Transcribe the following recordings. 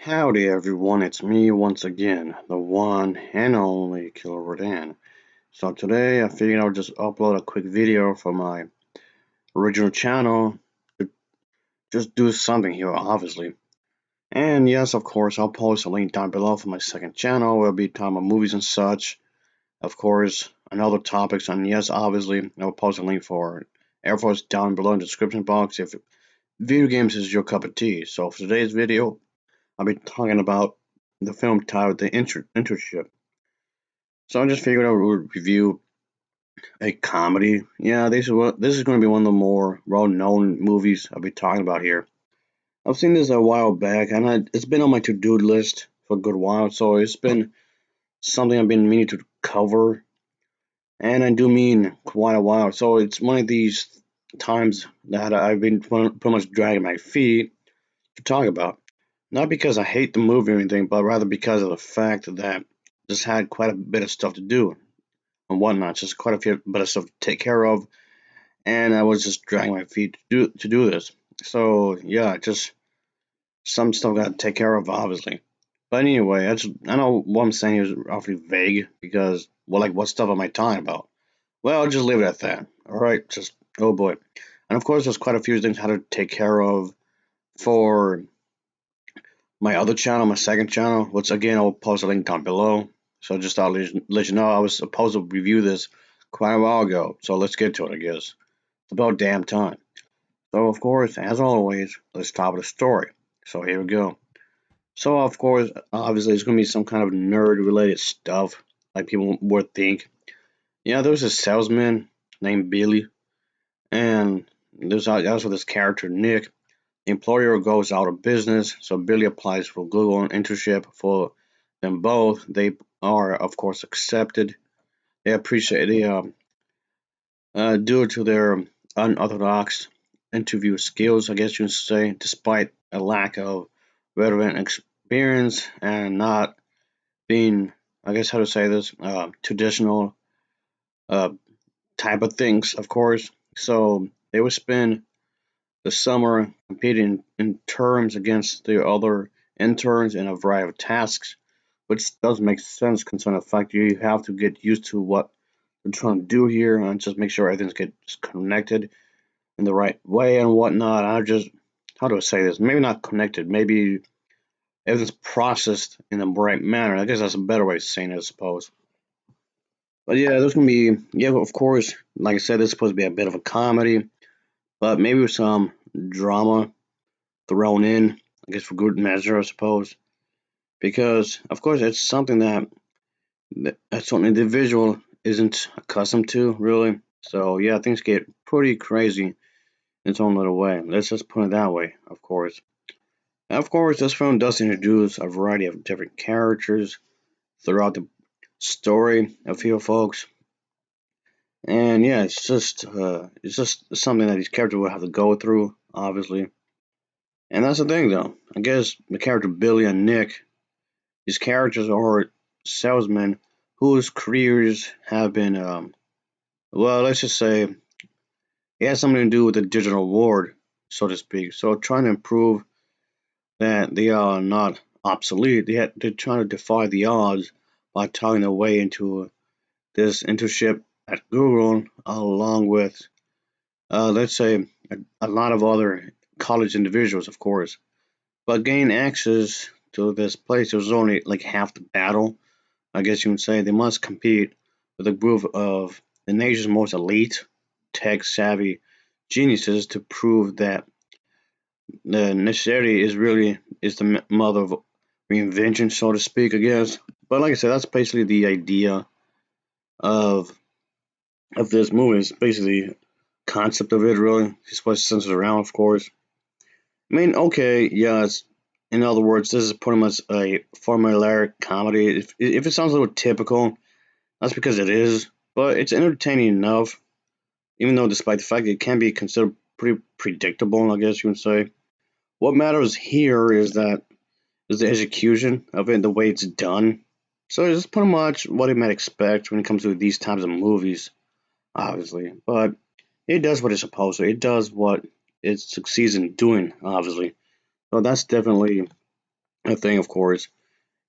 Howdy everyone, it's me once again, the one and only Killerrodan. So today I figured I would just upload a quick video from my original channel to just do something here, obviously. And yes, of course, I'll post a link down below for my second channel. We'll be talking about movies and such, of course, and other topics. And yes, obviously, I'll post a link for Air Force down below in the description box if video games is your cup of tea. So for today's video, I'll be talking about the film titled The Internship. So I just figured I would review a comedy. Yeah, this is going to be one of the more well-known movies I'll be talking about here. I've seen this a while back, and it's been on my to-do list for a good while. So it's been something I've been meaning to cover, and I do mean quite a while. So it's one of these times that I've been pretty much dragging my feet to talk about. Not because I hate the movie or anything, but rather because of the fact that just had quite a bit of stuff to do and whatnot, just quite a few bit of stuff to take care of, and I was just dragging my feet to do this. So yeah, just some stuff got to take care of, obviously. But anyway, I know what I'm saying is awfully vague because well, like what stuff am I talking about? Well, I'll just leave it at that. All right, just oh boy, and of course there's quite a few things I had to take care of for my other channel, my second channel, which again I'll post a link down below. So just I'll let you know I was supposed to review this quite a while ago. So let's get to it, I guess. It's about damn time. So of course, as always, let's start with the story. So here we go. So of course, obviously it's gonna be some kind of nerd related stuff, like people would think. Yeah, there was a salesman named Billy, and there's also this character Nick. The employer goes out of business, so Billy applies for Google internship for them both. They are, of course, accepted. They appreciate due to their unorthodox interview skills, I guess you would say, despite a lack of relevant experience and not being, I guess, how to say this, traditional uh, type of things, of course. So they would spend the summer competing in terms against the other interns in a variety of tasks, which does make sense considering the fact you have to get used to what they're trying to do here and just make sure everything gets connected in the right way and whatnot. I just, how do I say this? Maybe not connected, maybe everything's processed in the right manner. I guess that's a better way of saying it, I suppose. But yeah, there's gonna be, yeah, of course, like I said, this is supposed to be a bit of a comedy, but maybe with some drama thrown in, I guess for good measure, I suppose. Because of course it's something that some individual isn't accustomed to, really. So yeah, things get pretty crazy in its own little way. Let's just put it that way, of course. And of course, this film does introduce a variety of different characters throughout the story of few folks. And yeah, it's just something that these characters will have to go through, obviously. And that's the thing, though. I guess the character Billy and Nick, these characters are salesmen whose careers have been, well, let's just say it has something to do with the digital world, so to speak. So trying to improve that they are not obsolete, they're trying to defy the odds by talking their way into this internship at Google, along with, let's say, a lot of other college individuals, of course. But gain access to this place was only like half the battle. I guess you would say they must compete with a group of the nation's most elite, tech savvy geniuses to prove that the necessity is the mother of reinvention, so to speak, I guess. But like I said, that's basically the idea of this movie. It's basically concept of it, really. It's what it centers around, of course. I mean, okay, yes. In other words, this is pretty much a formulaic comedy. If it sounds a little typical, that's because it is. But it's entertaining enough, even though despite the fact it can be considered pretty predictable, I guess you would say. What matters here is the execution of it, the way it's done. So it's pretty much what you might expect when it comes to these types of movies, obviously. But it does what it's supposed to. It does what it succeeds in doing, obviously. So that's definitely a thing, of course.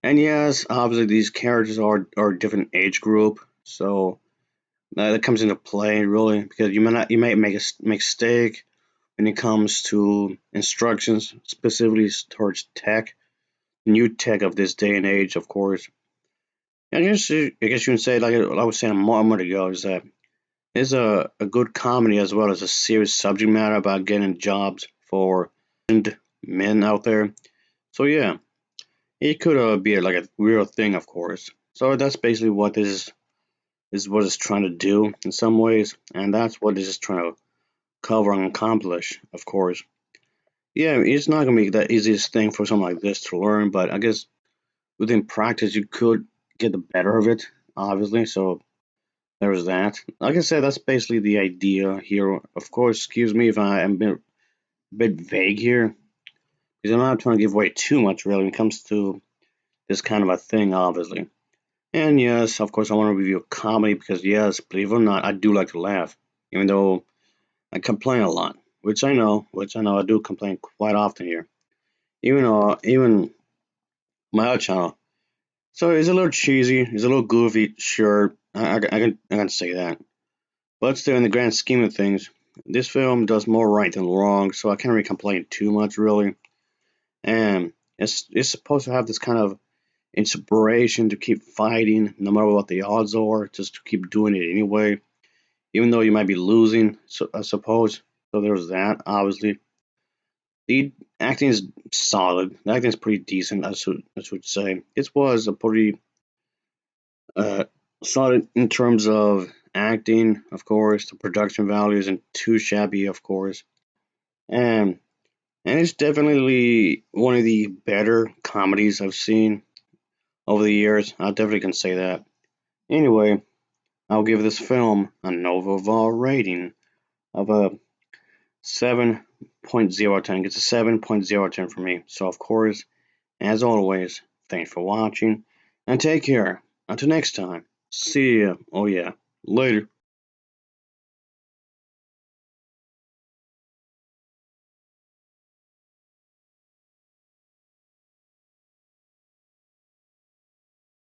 And yes, obviously these characters are a different age group, so that comes into play really because you might make a mistake when it comes to instructions, specifically towards tech, new tech of this day and age, of course. I guess you can say, like I was saying a moment ago, is that it's a good comedy as well as a serious subject matter about getting jobs for men out there. So yeah, it could be like a real thing, of course. So that's basically what this is what it's trying to do in some ways, and that's what this is trying to cover and accomplish, of course. Yeah, it's not gonna be the easiest thing for something like this to learn, but I guess within practice you could get the better of it, obviously. So there's that. Like I said, that's basically the idea here. Of course, excuse me if I am a bit vague here, because I'm not trying to give away too much really when it comes to this kind of a thing, obviously. And yes, of course, I want to review a comedy because, yes, believe it or not, I do like to laugh, even though I complain a lot, which I know I do complain quite often here. Even my other channel. So it's a little cheesy, it's a little goofy, sure, I can say that. But still, in the grand scheme of things, this film does more right than wrong, so I can't really complain too much, really. And it's supposed to have this kind of inspiration to keep fighting, no matter what the odds are, just to keep doing it anyway, even though you might be losing. So I suppose. So there's that. Obviously, the acting is solid. The acting is pretty decent. I should say it was a pretty uh, solid in terms of acting. Of course, the production value isn't too shabby. Of course, and and it's definitely one of the better comedies I've seen over the years. I definitely can say that. Anyway, I'll give this film an overall rating of a 7.010. It's a 7.010 for me. So, of course, as always, thanks for watching and take care. Until next time, see ya. Oh, yeah. Later.